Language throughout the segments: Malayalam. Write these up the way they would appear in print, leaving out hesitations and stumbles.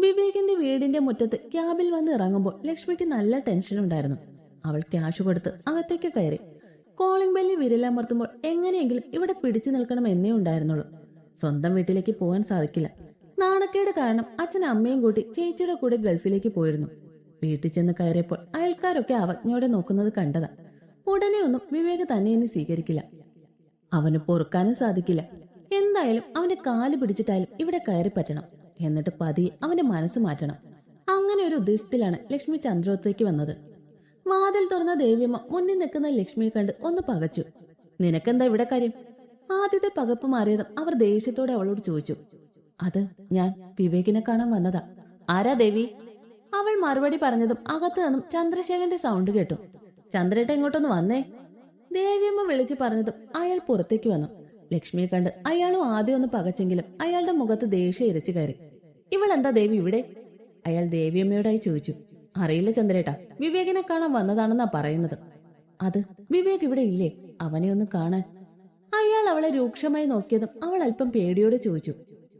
വിവേകിന്റെ വീടിന്റെ മുറ്റത്ത് ക്യാബിൽ വന്ന് ഇറങ്ങുമ്പോൾ ലക്ഷ്മിക്ക് നല്ല ടെൻഷനുണ്ടായിരുന്നു. അവൾ ക്യാഷ് കൊടുത്ത് അകത്തേക്ക് കയറി. കോളിംഗ് ബെല്ലിൽ വിരലമർത്തുമ്പോൾ എങ്ങനെയെങ്കിലും ഇവിടെ പിടിച്ചു നിൽക്കണം എന്നേ ഉണ്ടായിരുന്നുള്ളൂ. സ്വന്തം വീട്ടിലേക്ക് പോകാൻ സാധിക്കില്ല. നാണക്കേട് കാരണം അച്ഛൻ അമ്മയും കൂട്ടി ചേച്ചിയുടെ കൂടെ ഗൾഫിലേക്ക് പോയിരുന്നു. വീട്ടിൽ ചെന്ന് കയറിയപ്പോൾ അയൽക്കാരൊക്കെ അവജ്ഞയോടെ നോക്കുന്നത് കണ്ടതാ. ഉടനെ ഒന്നും വിവേക് തന്നെ ഇനി സ്വീകരിക്കില്ല. അവന് പൊറുക്കാനും സാധിക്കില്ല. എന്തായാലും അവന്റെ കാല് പിടിച്ചിട്ടായാലും ഇവിടെ കയറി പറ്റണം. എന്നിട്ട് പതിയെ അവന്റെ മനസ്സ് മാറ്റണം. അങ്ങനെ ഒരു ഉദ്ദേശത്തിലാണ് ലക്ഷ്മി ചന്ദ്രോത്തേക്ക് വന്നത്. വാതിൽ തുറന്ന ദേവിയമ്മ മുന്നിൽ നിൽക്കുന്ന ലക്ഷ്മിയെ കണ്ട് ഒന്ന് പകച്ചു. നിനക്കെന്താ ഇവിടെ കാര്യം? ആദ്യത്തെ പകപ്പ് മാറിയതും അവർ ദേഷ്യത്തോടെ അവളോട് ചോദിച്ചു. അത് ഞാൻ വിവേകിനെ കാണാൻ വന്നതാ. ആരാ ദേവി? അവൾ മറുപടി പറഞ്ഞതും അകത്തു നിന്നും ചന്ദ്രശേഖരന്റെ സൗണ്ട് കേട്ടു. ചന്ദ്രേട്ട ഇങ്ങോട്ടൊന്ന് വന്നേ. ദേവിയമ്മ വിളിച്ചു പറഞ്ഞതും അയാൾ പുറത്തേക്ക് വന്നു. ലക്ഷ്മിയെ കണ്ട് അയാളും ആദ്യം ഒന്ന് പകച്ചെങ്കിലും അയാളുടെ മുഖത്ത് ദേഷ്യം ഇരച്ചു കയറി. ഇവളെന്താ ദേവി ഇവിടെ? അയാൾ ദേവിയമ്മയോടായി ചോദിച്ചു. അറിയില്ല ചന്ദ്രേട്ടാ, വിവേകിനെ കാണാൻ വന്നതാണെന്നാ പറയുന്നത്. അത് വിവേക് ഇവിടെ ഇല്ലേ? അവനെ ഒന്ന് കാണാൻ. അയാൾ അവളെ രൂക്ഷമായി നോക്കിയതും അവൾ അല്പം പേടിയോടെ ചോദിച്ചു.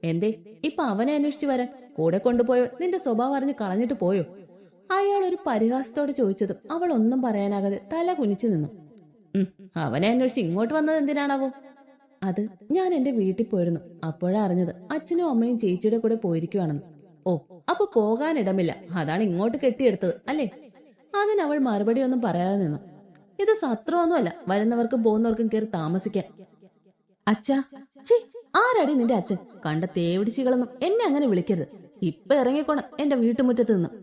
എന്തേ ഇപ്പൊ അവനെ അന്വേഷിച്ചു വരാൻ? കൂടെ കൊണ്ടുപോയോ? നിന്റെ സ്വഭാവം അറിഞ്ഞ് കളഞ്ഞിട്ട് പോയോ? അയാൾ ഒരു പരിഹാസത്തോടെ ചോദിച്ചതും അവൾ ഒന്നും പറയാനാകാതെ തല കുനിച്ചു നിന്നു. അവനെ അന്വേഷിച്ച് ഇങ്ങോട്ട് വന്നത് എന്തിനാണാവോ? അത് ഞാൻ എന്റെ വീട്ടിൽ പോയിരുന്നു. അപ്പോഴാ അറിഞ്ഞത് അച്ഛനും അമ്മയും ചേച്ചിയുടെ കൂടെ പോയിരിക്കുവാണെന്ന്. ഓ, അപ്പൊ പോകാനിടമില്ല, അതാണ് ഇങ്ങോട്ട് കെട്ടിയെടുത്തത് അല്ലേ? അതിനവൾ മറുപടി ഒന്നും പറയാതെ നിന്നു. ഇത് സത്രമൊന്നുമല്ല, വരുന്നവർക്കും പോകുന്നവർക്കും കയറി താമസിക്കാൻ. അച്ഛാ, ചി, ആരടി നിന്റെ അച്ഛൻ? കണ്ട തേവിടിച്ചികളൊന്നും എന്നെ അങ്ങനെ വിളിക്കരുത്. ഇപ്പൊ ഇറങ്ങിക്കോണം എന്റെ വീട്ടുമുറ്റത്ത് നിന്നും.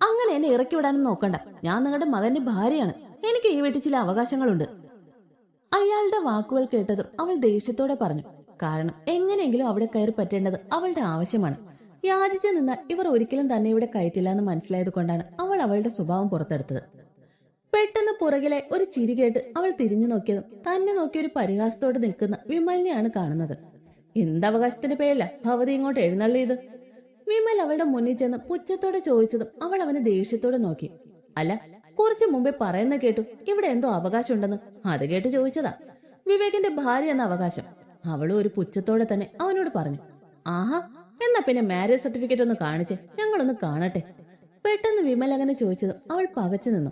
അങ്ങനെ എന്നെ ഇറക്കി വിടാനൊന്നും നോക്കണ്ട. ഞാൻ നിങ്ങളുടെ മകന്റെ ഭാര്യയാണ്. എനിക്ക് ഈ വീട്ടിൽ ചില അവകാശങ്ങളുണ്ട്. അയാളുടെ വാക്കുകൾ കേട്ടതും അവൾ ദേഷ്യത്തോടെ പറഞ്ഞു. കാരണം എങ്ങനെയെങ്കിലും അവിടെ കയറി പറ്റേണ്ടത് അവളുടെ ആവശ്യമാണ്. യാചിച്ചു നിന്നാൽ ഇവർ ഒരിക്കലും തന്നെ ഇവിടെ കയറ്റില്ല എന്ന് മനസ്സിലായത് കൊണ്ടാണ് അവൾ അവളുടെ സ്വഭാവം പുറത്തെടുത്തത്. പെട്ടെന്ന് പുറകിലെ ഒരു ചിരി കേട്ട് അവൾ തിരിഞ്ഞു നോക്കിയതും തന്നെ നോക്കി ഒരു പരിഹാസത്തോടെ നിൽക്കുന്ന വിമലിനെയാണ് കാണുന്നത്. എന്തവകാശത്തിന്റെ പേരല്ല ഭവതി ഇങ്ങോട്ട് എഴുന്നള്ളിയത്? വിമൽ അവളുടെ മുന്നിൽ ചെന്ന് പുച്ഛത്തോടെ ചോദിച്ചതും അവൾ അവനെ ദേഷ്യത്തോടെ നോക്കി. അല്ല, കുറച്ചു മുമ്പേ പറയുന്ന കേട്ടു ഇവിടെ എന്തോ അവകാശം ഉണ്ടെന്ന്. അത് കേട്ട് ചോദിച്ചതാ. വിവേകിന്റെ ഭാര്യ എന്ന അവകാശം. അവളും ഒരു പുച്ഛത്തോടെ തന്നെ അവനോട് പറഞ്ഞു. ആഹാ, എന്നാ പിന്നെ മാരേജ് സർട്ടിഫിക്കറ്റ് ഒന്ന് കാണിച്ചേ, ഞങ്ങളൊന്ന് കാണട്ടെ. പെട്ടെന്ന് വിമൽ അങ്ങനെ ചോദിച്ചതും അവൾ പകച്ചു നിന്നു.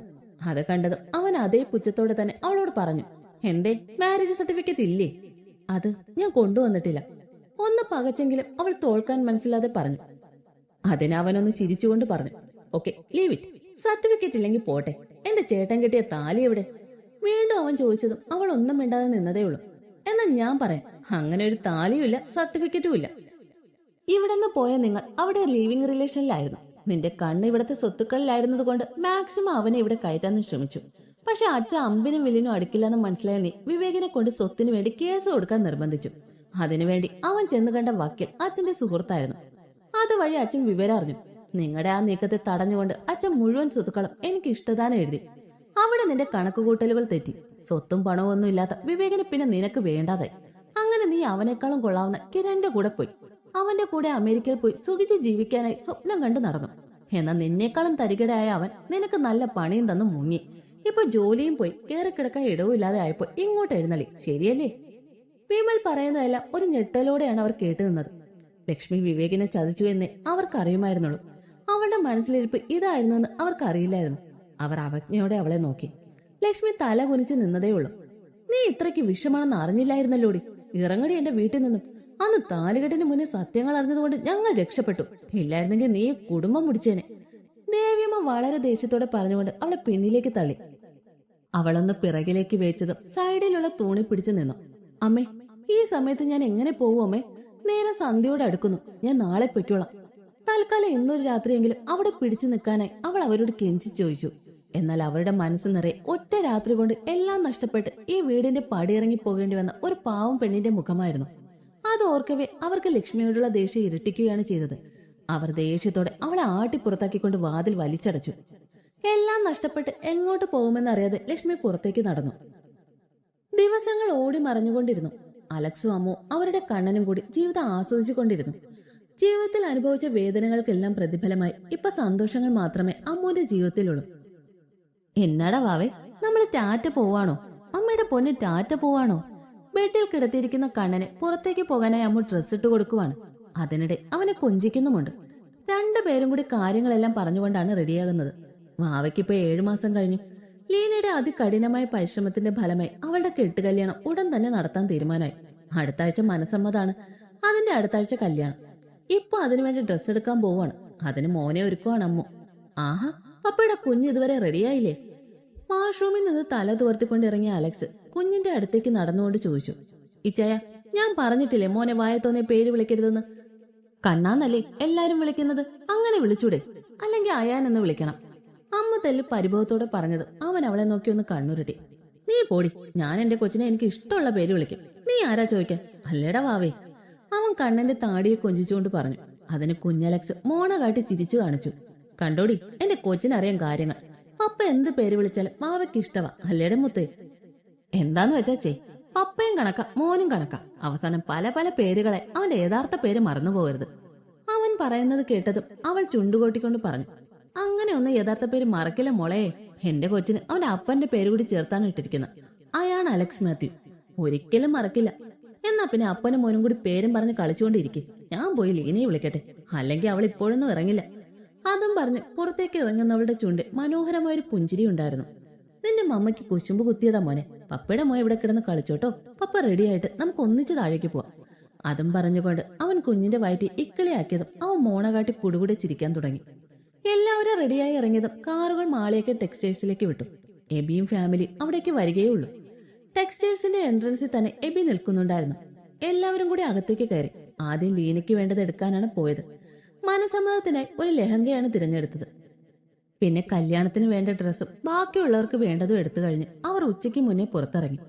അത് കണ്ടതും അവൻ അതേ പുച്ഛത്തോടെ തന്നെ അവളോട് പറഞ്ഞു. എന്തേ, മാരേജ് സർട്ടിഫിക്കറ്റ് ഇല്ലേ? അത് ഞാൻ കൊണ്ടുവന്നിട്ടില്ല. ഒന്ന് പകച്ചെങ്കിലും അവൾ തോൽക്കാൻ മനസ്സിലാതെ പറഞ്ഞു. അതിനവനൊന്ന് ചിരിച്ചുകൊണ്ട് പറഞ്ഞു. Okay, leave it. സർട്ടിഫിക്കറ്റ് ഇല്ലെങ്കിൽ പോട്ടെ. എന്റെ ചേട്ടൻ കെട്ടിയ താലി എവിടെ? വീണ്ടും അവൻ ചോദിച്ചതും അവൾ ഒന്നും മിണ്ടാതെ നിന്നതേ ഉള്ളൂ. എന്നാൽ ഞാൻ പറയാം, അങ്ങനെ ഒരു താലിയും ഇല്ല, സർട്ടിഫിക്കറ്റും ഇല്ല. ഇവിടെന്ന് പോയ നിങ്ങൾ അവിടെ ലീവിംഗ് റിലേഷനിലായിരുന്നു. നിന്റെ കണ്ണ് ഇവിടത്തെ സ്വത്തുക്കളിലായിരുന്നത് കൊണ്ട് മാക്സിമം അവനെ ഇവിടെ കയറ്റാൻ ശ്രമിച്ചു. പക്ഷെ അച്ഛൻ അമ്പിനും വില്ലിനും അടുക്കില്ലെന്ന് മനസ്സിലായ നീ വിവേകിനെ കൊണ്ട് സ്വത്തിന് വേണ്ടി കേസ് കൊടുക്കാൻ നിർബന്ധിച്ചു. അതിനുവേണ്ടി അവൻ ചെന്ന് കണ്ട വക്കീൽ അച്ഛന്റെ സുഹൃത്തായിരുന്നു. അതുവഴി അച്ഛൻ വിവരം അറിഞ്ഞു. നിങ്ങളുടെ ആ നീക്കത്തെ തടഞ്ഞുകൊണ്ട് അച്ഛൻ മുഴുവൻ സ്വത്തുക്കളും എനിക്ക് ഇഷ്ടദാനം എഴുതി. അവിടെ നിന്റെ കണക്കുകൂട്ടലുകൾ തെറ്റി. സ്വത്തും പണവും ഒന്നും ഇല്ലാത്ത വിവേകിനെ പിന്നെ നിനക്ക് വേണ്ടാതായി. അങ്ങനെ നീ അവനേക്കാളും കൊള്ളാവുന്ന കിരണിന്റെ കൂടെ പോയി. അവന്റെ കൂടെ അമേരിക്കയിൽ പോയി സുഖിച്ച് ജീവിക്കാനായി സ്വപ്നം കണ്ടു നടന്നു. എന്നാൽ നിന്നേക്കാളും തരികിടയായ അവൻ നിനക്ക് നല്ല പണിയും തന്നു മുങ്ങി. ഇപ്പൊ ജോലിയും പോയി കയറിക്കിടക്കാൻ ഇടവും ഇല്ലാതെ ആയപ്പോ ഇങ്ങോട്ട് എഴുന്നള്ളി. ശരിയല്ലേ? വിമൽ പറയുന്നതെല്ലാം ഒരു ഞെട്ടലോടെയാണ് അവർ കേട്ടു നിന്നത്. ലക്ഷ്മി വിവേകിനെ ചതിച്ചു എന്നേ അവർക്കറിയുമായിരുന്നുള്ളൂ. അവളുടെ മനസ്സിലിരിപ്പ് ഇതായിരുന്നു എന്ന് അവർക്കറിയില്ലായിരുന്നു. അവർ അവജ്ഞയോടെ അവളെ നോക്കി. ലക്ഷ്മി തല കുനിച്ച് നിന്നതേ ഉള്ളൂ. നീ ഇത്രയ്ക്ക് വിഷമാണെന്ന് അറിഞ്ഞില്ലായിരുന്നല്ലോടി. ഇറങ്ങടി എന്റെ വീട്ടിൽ നിന്നും. അന്ന് താലികെട്ടിന് മുന്നേ സത്യങ്ങൾ അറിഞ്ഞതുകൊണ്ട് ഞങ്ങൾ രക്ഷപ്പെട്ടു. ഇല്ലായിരുന്നെങ്കിൽ നീ കുടുംബം മുടിച്ചേനെ. ദേവിയമ്മ വളരെ ദേഷ്യത്തോടെ പറഞ്ഞുകൊണ്ട് അവളെ പിന്നിലേക്ക് തള്ളി. അവളൊന്ന് പിറകിലേക്ക് വെച്ചതും സൈഡിലുള്ള തൂണി പിടിച്ചു നിന്നു. അമ്മേ, ഈ സമയത്ത് ഞാൻ എങ്ങനെ പോവും അമ്മേ? നേരെ സന്ധ്യയോട് അടുക്കുന്നു. ഞാൻ നാളെ പൊയ്ക്കോളാം. തൽക്കാലം ഇന്നൊരു രാത്രിയെങ്കിലും അവിടെ പിടിച്ചു നിൽക്കാനായി അവൾ അവരോട് കെഞ്ചി ചോദിച്ചു. എന്നാൽ അവരുടെ മനസ്സ് നിറയെ ഒറ്റ രാത്രി കൊണ്ട് എല്ലാം നഷ്ടപ്പെട്ട് ഈ വീടിന്റെ പടിയിറങ്ങി പോകേണ്ടി വന്ന ഒരു പാവം പെണ്ണിന്റെ മുഖമായിരുന്നു. അത് ഓർക്കവേ അവർക്ക് ലക്ഷ്മിയോടുള്ള ദേഷ്യം ഇരട്ടിക്കുകയാണ് ചെയ്തത്. അവർ ദേഷ്യത്തോടെ അവളെ ആട്ടി പുറത്താക്കിക്കൊണ്ട് വാതിൽ വലിച്ചടച്ചു. എല്ലാം നഷ്ടപ്പെട്ട് എങ്ങോട്ട് പോകുമെന്നറിയാതെ ലക്ഷ്മി പുറത്തേക്ക് നടന്നു. ദിവസങ്ങൾ ഓടി മറഞ്ഞുകൊണ്ടിരുന്നു. അലക്സും അമ്മോ അവരുടെ കണ്ണനും കൂടി ജീവിതം ആസ്വദിച്ചുകൊണ്ടിരുന്നു. ജീവിതത്തിൽ അനുഭവിച്ച വേദനകൾക്കെല്ലാം പ്രതിഫലമായി ഇപ്പൊ സന്തോഷങ്ങൾ മാത്രമേ അമ്മൂന്റെ ജീവിതത്തിലുള്ളൂ. എന്നാടാ വാവേ, നമ്മൾ ടാറ്റ പോവാണോ? അമ്മയുടെ പൊന്ന് ടാറ്റ പോവാണോ? ബെഡിൽ കിടത്തിയിരിക്കുന്ന കണ്ണനെ പുറത്തേക്ക് പോകാനായി അമ്മ ഡ്രസ് ഇട്ട് കൊടുക്കുവാണ്. അതിനിടെ അവനെ കൊഞ്ചിക്കുന്നുമുണ്ട്. രണ്ടുപേരും കൂടി കാര്യങ്ങളെല്ലാം പറഞ്ഞുകൊണ്ടാണ് റെഡിയാകുന്നത്. വാവയ്ക്കിപ്പോ 7 മാസം കഴിഞ്ഞു. ലീനയുടെ അതികഠിനമായ പരിശ്രമത്തിന്റെ ഫലമായി അവളുടെ കെട്ടുകല്യാണം ഉടൻ തന്നെ നടത്താൻ തീരുമാനമായി. അടുത്ത ആഴ്ച മനസ്സമ്മതാണ്. അതിന്റെ അടുത്ത ആഴ്ച കല്യാണം. ഇപ്പൊ അതിനുവേണ്ടി ഡ്രസ്സ് എടുക്കാൻ പോവാണ്. അതിന് മോനെ ഒരുക്കുവാണ് അമ്മു. ആഹാ, പപ്പയുടെ കുഞ്ഞ് ഇതുവരെ റെഡിയായില്ലേ? വാഷ്റൂമിൽ നിന്ന് തല തുവർത്തിക്കൊണ്ടിറങ്ങിയ അലക്സ് കുഞ്ഞിന്റെ അടുത്തേക്ക് നടന്നുകൊണ്ട് ചോദിച്ചു. ഇച്ചായ, ഞാൻ പറഞ്ഞിട്ടില്ലേ മോനെ വായ തോന്നിയ പേര് വിളിക്കരുതെന്ന്? കണ്ണാന്നല്ലേ എല്ലാരും വിളിക്കുന്നത്, അങ്ങനെ വിളിച്ചൂടെ? അല്ലെങ്കിൽ അയാനെന്ന് വിളിക്കണം. അമ്മ തെല്ല് പരിഭവത്തോടെ പറഞ്ഞത് അവൻ അവളെ നോക്കി ഒന്ന് കണ്ണുരുട്ടി. നീ പോടി, ഞാൻ എന്റെ കൊച്ചിനെ എനിക്ക് ഇഷ്ടമുള്ള പേര് വിളിക്കും. നീ ആരാ ചോദിക്കാൻ? അല്ലേടാ വാവേ. അവൻ കണ്ണന്റെ താടിയെ കൊഞ്ചിച്ചുകൊണ്ട് പറഞ്ഞു. അതിന് കുഞ്ഞലക്സ് മോണ കാട്ടി ചിരിച്ചു കാണിച്ചു. കണ്ടോടി, എന്റെ കൊച്ചിനറിയാൻ കാര്യങ്ങൾ. പപ്പ എന്ത് പേര് വിളിച്ചാലും മാവയ്ക്ക് ഇഷ്ടവാ, അല്ലേടെ മുത്തേ? എന്താന്ന് വെച്ചാച്ചേ, പപ്പയും കണക്ക മോനും കണക്ക. അവസാനം പല പല പേരുകളെ അവന്റെ യഥാർത്ഥ പേര് മറന്നുപോകരുത്. അവൻ പറയുന്നത് കേട്ടതും അവൾ ചുണ്ടുകൊട്ടിക്കൊണ്ട് പറഞ്ഞു. അങ്ങനെ ഒന്ന് യഥാർത്ഥ പേര് മറക്കില്ല മോളെ. എന്റെ കൊച്ചിന് അവന്റെ അപ്പന്റെ പേര് കൂടി ചേർത്താണ് ഇട്ടിരിക്കുന്നത്. അയാൾ അലക്സ് മാത്യു. ഒരിക്കലും മറക്കില്ല. എന്നാ പിന്നെ അപ്പനും മോനും കൂടി പേരും പറഞ്ഞ് കളിച്ചുകൊണ്ടിരിക്കും. ഞാൻ പോയി ലീനയെ വിളിക്കട്ടെ, അല്ലെങ്കിൽ അവൾ ഇപ്പോഴൊന്നും ഇറങ്ങില്ല. അതും പറഞ്ഞ് പുറത്തേക്ക് ഇറങ്ങുന്നവളുടെ ചുണ്ട് മനോഹരമായൊരു പുഞ്ചിരി ഉണ്ടായിരുന്നു. നിന്റെ മമ്മയ്ക്ക് കുശുമ്പ് കുത്തിയതാ മോനെ. പപ്പയുടെ മോൻ ഇവിടെ കിടന്ന് കളിച്ചോട്ടോ. പപ്പ റെഡിയായിട്ട് നമുക്ക് ഒന്നിച്ച് താഴേക്ക് പോവാം. അതും പറഞ്ഞുകൊണ്ട് അവൻ കുഞ്ഞിന്റെ വയറ്റി ഇക്കിളിയാക്കിയതും അവൻ മോണ കാട്ടി കുടുകൂടെ ചിരിക്കാൻ തുടങ്ങി. എല്ലാവരും റെഡിയായി ഇറങ്ങിയതും കാറുകൾ മാളിയൊക്കെ ടെക്സ്റ്റൈൽസിലേക്ക് വിട്ടു. എബിയും ഫാമിലി അവിടേക്ക് വരികയുള്ളൂ. ടെക്സ്റ്റൈൽസിന്റെ എൻട്രൻസിൽ തന്നെ എബി നിൽക്കുന്നുണ്ടായിരുന്നു. എല്ലാവരും കൂടി അകത്തേക്ക് കയറി. ആദ്യം ലീനയ്ക്ക് വേണ്ടത് എടുക്കാനാണ് പോയത്. മനസമ്മതത്തിനായി ഒരു ലെഹങ്കയാണ് തിരഞ്ഞെടുത്തത്. പിന്നെ കല്യാണത്തിന് വേണ്ട ഡ്രസ്സും ബാക്കിയുള്ളവർക്ക് വേണ്ടതും എടുത്തു കഴിഞ്ഞ് അവർ ഉച്ചയ്ക്ക് മുന്നേ പുറത്തിറങ്ങി.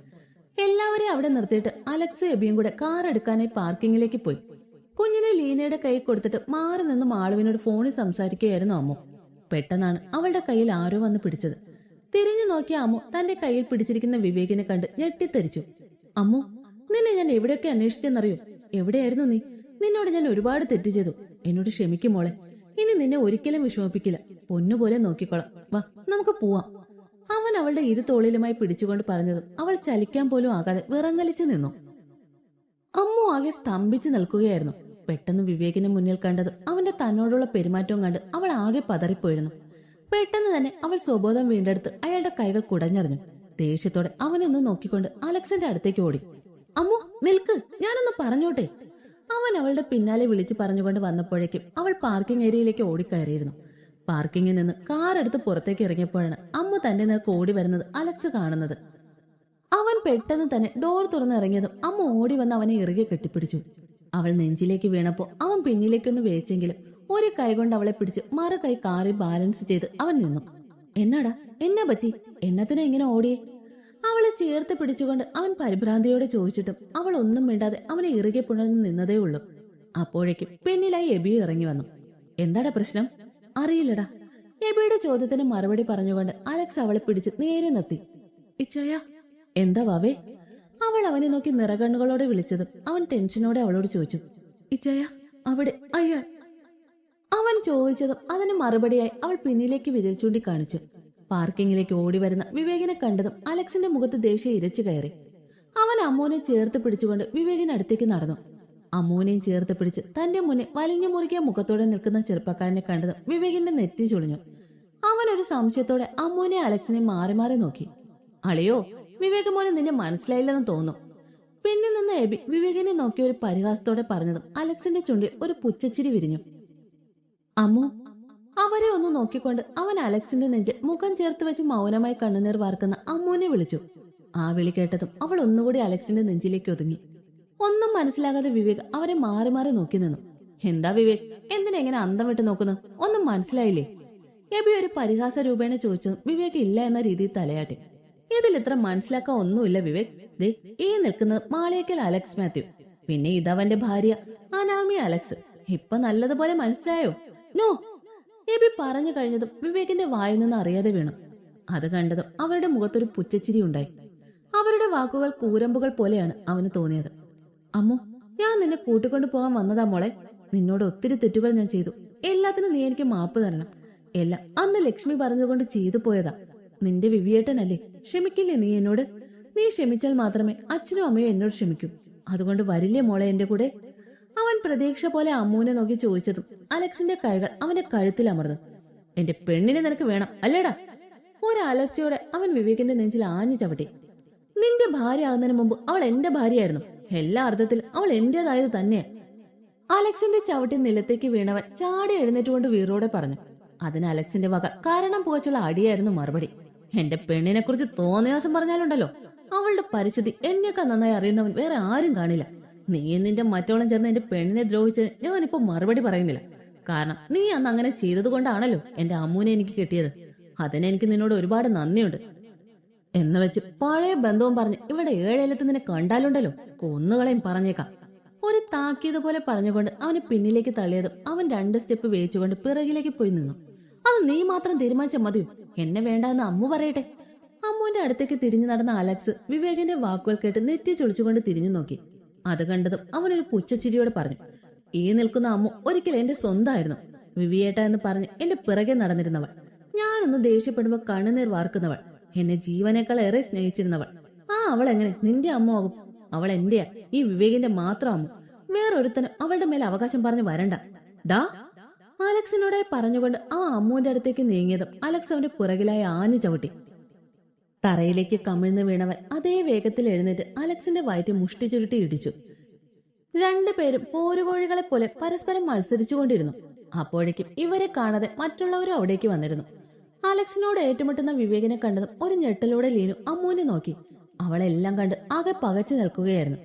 എല്ലാവരെയും അവിടെ നിർത്തിയിട്ട് അലക്സും എബിയും കൂടെ കാർ എടുക്കാനായി പാർക്കിങ്ങിലേക്ക് പോയി. കുഞ്ഞിനെ ലീനയുടെ കൈ കൊടുത്തിട്ട് മാറി നിന്ന് മാളുവിനോട് ഫോണിൽ സംസാരിക്കുകയായിരുന്നു അമ്മു. പെട്ടെന്നാണ് അവളുടെ കയ്യിൽ ആരോ വന്ന് പിടിച്ചത്. തിരിഞ്ഞു നോക്കിയ അമ്മു തന്റെ കയ്യിൽ പിടിച്ചിരിക്കുന്ന വിവേകിനെ കണ്ട് ഞെട്ടിത്തെറിച്ചു. അമ്മു, നിന്നെ ഞാൻ എവിടെയൊക്കെ അന്വേഷിച്ചെന്നറിയോ? എവിടെയായിരുന്നു നീ? നിന്നോട് ഞാൻ ഒരുപാട് തെറ്റ് ചെയ്തു. എന്നോട് ക്ഷമിക്കും മോളെ. ഇനി നിന്നെ ഒരിക്കലും വിഷമിപ്പിക്കില്ല. പൊന്നുപോലെ നോക്കിക്കോളാം. വാ, നമുക്ക് പോവാം. അവൻ അവളുടെ ഇരു തോളിലുമായി പിടിച്ചുകൊണ്ട് പറഞ്ഞതും അവൾ ചലിക്കാൻ പോലും ആകാതെ വിറങ്ങലിച്ചു നിന്നു. അമ്മു ആകെ സ്തംഭിച്ചു നിൽക്കുകയായിരുന്നു. പെട്ടെന്ന് വിവേകിനെ മുന്നിൽ കണ്ടതും അവന്റെ തന്നോടുള്ള പെരുമാറ്റവും കണ്ട് അവൾ ആകെ പതറിപ്പോയിരുന്നു. പെട്ടെന്ന് തന്നെ അവൾ സ്വബോധം വീണ്ടെടുത്ത് അയാളുടെ കൈകൾ കുടഞ്ഞറിഞ്ഞു. ദേഷ്യത്തോടെ അവനൊന്ന് നോക്കിക്കൊണ്ട് അലക്സിന്റെ അടുത്തേക്ക് ഓടി. അമ്മു, നിൽക്ക്, ഞാനൊന്ന് പറഞ്ഞോട്ടെ. അവൻ അവളുടെ പിന്നാലെ വിളിച്ചു പറഞ്ഞുകൊണ്ട് വന്നപ്പോഴേക്കും അവൾ പാർക്കിംഗ് ഏരിയയിലേക്ക് ഓടിക്കയറിയിരുന്നു. പാർക്കിങ്ങിൽ നിന്ന് കാർ എടുത്ത് പുറത്തേക്ക് ഇറങ്ങിയപ്പോഴാണ് അമ്മ തന്റെ നേർക്ക് ഓടി വരുന്നത് അലക്സ് കാണുന്നത്. അവൻ പെട്ടെന്ന് തന്നെ ഡോർ തുറന്നിറങ്ങിയതും അമ്മ ഓടി വന്ന് അവനെ ഇറുകെ കെട്ടിപ്പിടിച്ചു. അവൾ നെഞ്ചിലേക്ക് വീണപ്പോ അവൻ പിന്നിലേക്കൊന്ന് വേച്ചെങ്കിലും ഒരു കൈ കൊണ്ട് അവളെ പിടിച്ച് മറു കൈ കാറിൽ ബാലൻസ് ചെയ്ത് അവൻ നിന്നു. എന്നാടാ, എന്നാ പറ്റി? എന്നത്തിനാ ഇങ്ങനെ ഓടിയേ? അവളെ ചേർത്ത് പിടിച്ചുകൊണ്ട് അവൻ പരിഭ്രാന്തിയോടെ ചോദിച്ചിട്ടും അവൾ ഒന്നും മിണ്ടാതെ അവനെ ഇറുകെ പുണർന്ന് നിന്നതേ ഉള്ളൂ. അപ്പോഴേക്കും പിന്നിലായി എബിയും ഇറങ്ങി വന്നു. എന്താടാ പ്രശ്നം? അറിയില്ലടാ. എബിയുടെ ചോദ്യത്തിന് മറുപടി പറഞ്ഞുകൊണ്ട് അലക്സ് അവളെ പിടിച്ച് നേരെ നിർത്തി. ഇച്ചായ. എന്താ വാവേ? അവൾ അവനെ നോക്കി നിറകണ്ണുകളോടെ വിളിച്ചതും അവൻ ടെൻഷനോടെ അവളോട് ചോദിച്ചു. ഇച്ചായ, അവിടെ അയാൾ. അവൻ ചോദിച്ചതും അതിന് മറുപടിയായി അവൾ പിന്നിലേക്ക് വിരൽ ചൂണ്ടി കാണിച്ചു. പാർക്കിങ്ങിലേക്ക് ഓടി വരുന്ന വിവേകിനെ കണ്ടതും അലക്സിന്റെ മുഖത്ത് ദേഷ്യം ഇരച്ചു കയറി. അവൻ അമ്മൂനെ ചേർത്ത് പിടിച്ചുകൊണ്ട് വിവേകിനടുത്തേക്ക് നടന്നു. അമ്മൂനെയും ചേർത്ത് പിടിച്ച് തന്റെ മുന്നിൽ വലിഞ്ഞു മുറുകിയ മുഖത്തോടെ നിൽക്കുന്ന ചെറുപ്പക്കാരനെ കണ്ടതും വിവേകിന്റെ നെറ്റി ചുളിഞ്ഞു. അവനൊരു സംശയത്തോടെ അമ്മൂനെ അലക്സിനെ മാറി മാറി നോക്കി. അളിയോ, വിവേക് മോനെ നിന്നെ മനസ്സിലായില്ലെന്ന് തോന്നുന്നു. പിന്നിൽ നിന്ന് എബി വിവേകിനെ നോക്കി ഒരു പരിഹാസത്തോടെ പറഞ്ഞതും അലക്സിന്റെ ചുണ്ടിൽ ഒരു പുച്ഛച്ചിരി വിരിഞ്ഞു. അമ്മു. അവരെ ഒന്ന് നോക്കിക്കൊണ്ട് അവൻ അലക്സിന്റെ നെഞ്ചിൽ മുഖം ചേർത്ത് വെച്ച് മൗനമായി കണ്ണുനീർ വാർക്കുന്ന അമ്മൂനെ വിളിച്ചു. ആ വിളി കേട്ടതും അവൾ ഒന്നുകൂടി അലക്സിന്റെ നെഞ്ചിലേക്ക് ഒതുങ്ങി. ഒന്നും മനസ്സിലാകാതെ വിവേക് അവരെ മാറി മാറി നോക്കി നിന്നു. എന്താ വിവേക്, എന്തിനാ ഇങ്ങനെ അന്തം വിട്ട് നോക്കുന്നു? ഒന്നും മനസ്സിലായില്ലേ? എബി ഒരു പരിഹാസ രൂപേണ ചോദിച്ചതും വിവേക് ഇല്ല എന്ന രീതിയിൽ തലയാട്ടി. ഇതിൽ ഇത്ര മനസ്സിലാക്കാൻ ഒന്നുമില്ല വിവേക്. ദേ, ഈ നിൽക്കുന്നത് മാളിയേക്കൽ അലക്സ് മാത്യു. പിന്നെ ഇതവന്റെ ഭാര്യ അനാമി അലക്സ്. ഇപ്പൊ നല്ലതുപോലെ മനസ്സിലായോ? നോ. എബി പറഞ്ഞു കഴിഞ്ഞതും വിവേകിന്റെ വായിൽ നിന്ന് അറിയാതെ വീണു. അത് കണ്ടതും അവരുടെ മുഖത്തൊരു പുച്ഛച്ചിരി ഉണ്ടായി. അവരുടെ വാക്കുകൾ കൂരമ്പുകൾ പോലെയാണ് അവന് തോന്നിയത്. അമ്മു, ഞാൻ നിന്നെ കൂട്ടിക്കൊണ്ടു പോകാൻ വന്നതാ മോളെ. നിന്നോട് ഒത്തിരി തെറ്റുകൾ ഞാൻ ചെയ്തു. എല്ലാത്തിനും നീ എനിക്ക് മാപ്പ് തരണം. എല്ലാം അന്ന് ലക്ഷ്മി പറഞ്ഞതുകൊണ്ട് ചെയ്തു പോയതാ. നിന്റെ വിവിയേട്ടനല്ലേ, ക്ഷമിക്കില്ലേ നീ എന്നോട്? നീ ക്ഷമിച്ചാൽ മാത്രമേ അച്ഛനും അമ്മയും എന്നോട് ക്ഷമിക്കൂ. അതുകൊണ്ട് വരില്ലേ മോളെ എന്റെ കൂടെ? അവൻ പ്രതീക്ഷ പോലെ അമ്മുവിനെ നോക്കി ചോദിച്ചതും അലക്സിന്റെ കൈകൾ അവന്റെ കഴുത്തിൽ അമർന്നു. എന്റെ പെണ്ണിനെ നിനക്ക് വേണം അല്ലേടാ? ഒരലർച്ചയോടെ അവൻ വിവേകിന്റെ നെഞ്ചിൽ ആഞ്ഞു ചവിട്ടി. നിന്റെ ഭാര്യ ആകുന്നതിന് മുമ്പ് അവൾ എന്റെ ഭാര്യയായിരുന്നു. എല്ലാ അർത്ഥത്തിലും അവൾ എന്റേതായത് തന്നെ. അലക്സിന്റെ ചവിട്ടി നിലത്തേക്ക് വീണവൻ ചാടി എഴുന്നേറ്റുകൊണ്ട് വീറോടെ പറഞ്ഞു. അതിന് അലക്സിന്റെ വക കാരണം പുകച്ചുള്ള അടിയായിരുന്നു മറുപടി. എന്റെ പെണ്ണിനെ കുറിച്ച് തോന്നിയാസം പറഞ്ഞാലുണ്ടല്ലോ, അവളുടെ പരിശുദ്ധി എന്നേക്കാൾ നന്നായി അറിയുന്നവൻ വേറെ ആരും കാണില്ല. നീ നിന്റെ മറ്റോളം ചേർന്ന് എന്റെ പെണ്ണിനെ ദ്രോഹിച്ച് ഞാനിപ്പോ മറുപടി പറയുന്നില്ല. കാരണം നീ അന്ന് അങ്ങനെ ചെയ്തത് കൊണ്ടാണല്ലോ എന്റെ അമ്മൂനെ എനിക്ക് കിട്ടിയത്. അതിനെനിക്ക് നിന്നോട് ഒരുപാട് നന്ദിയുണ്ട്. എന്ന് വെച്ച് പഴയ ബന്ധവും പറഞ്ഞ് ഇവിടെ ഏഴേലത്ത് നിന്നെ കണ്ടാലുണ്ടല്ലോ കൊന്നുകളയും പറഞ്ഞേക്കാം. ഒരു താക്കീത് പോലെ പറഞ്ഞുകൊണ്ട് അവനെ പിന്നിലേക്ക് തള്ളിയതും അവൻ 2 സ്റ്റെപ്പ് വേയിച്ചുകൊണ്ട് പിറകിലേക്ക് പോയി നിന്നു. അത് നീ മാത്രം തീരുമാനിച്ച മതിയോ? എന്നെ വേണ്ടെന്ന് അമ്മു പറയട്ടെ. അമ്മുവിന്റെ അടുത്തേക്ക് തിരിഞ്ഞു നടന്ന അലക്സ് വിവേകിന്റെ വാക്കുകൾ കേട്ട് നെറ്റി ചൊളിച്ചുകൊണ്ട് തിരിഞ്ഞു നോക്കി. അത് കണ്ടതും അവനൊരു പുച്ഛച്ചിരിയോടെ പറഞ്ഞു. ഈ നിൽക്കുന്ന അമ്മു ഒരിക്കലും എന്റെ സ്വന്തമായിരുന്നു. വിവിയേട്ട എന്ന് പറഞ്ഞ് എന്റെ പിറകെ നടന്നിരുന്നവൾ, ഞാനൊന്ന് ദേഷ്യപ്പെടുമ്പോ കണ്ണുനീർ വാർക്കുന്നവൾ, എന്നെ ജീവനേക്കാൾ ഏറെ സ്നേഹിച്ചിരുന്നവൾ. അവൾ എങ്ങനെ നിന്റെ അമ്മ ആകും? അവൾ എന്റെയാ, ഈ വിവേകിന്റെ മാത്രം അമ്മ. വേറൊരുത്തനും അവളുടെ മേലെ അവകാശം പറഞ്ഞു വരണ്ട. ഡാ, അലക്സിനോടെ പറഞ്ഞുകൊണ്ട് ആ അമ്മുവിന്റെ അടുത്തേക്ക് നീങ്ങിയതും അലക്സ് അവന്റെ പുറകിലായി ആഞ്ഞു ചവിട്ടി. തറയിലേക്ക് കമിഴ്ന്നു വീണവൻ അതേ വേഗത്തിൽ എഴുന്നേറ്റ് അലക്സിന്റെ വയറ്റ് മുഷ്ടി ചുരുട്ടി ഇടിച്ചു. 2 പേരും പോരുകോഴികളെ പോലെ പരസ്പരം മത്സരിച്ചുകൊണ്ടിരുന്നു. അപ്പോഴേക്കും ഇവരെ കാണാതെ മറ്റുള്ളവരും അവിടേക്ക് വന്നിരുന്നു. അലക്സിനോട് ഏറ്റുമുട്ടുന്ന വിവേകിനെ കണ്ടതും ഒരു ഞെട്ടലോടെ ലീനു അമ്മുവിനെ നോക്കി. അവളെല്ലാം കണ്ട് ആകെ പകച്ചു നിൽക്കുകയായിരുന്നു.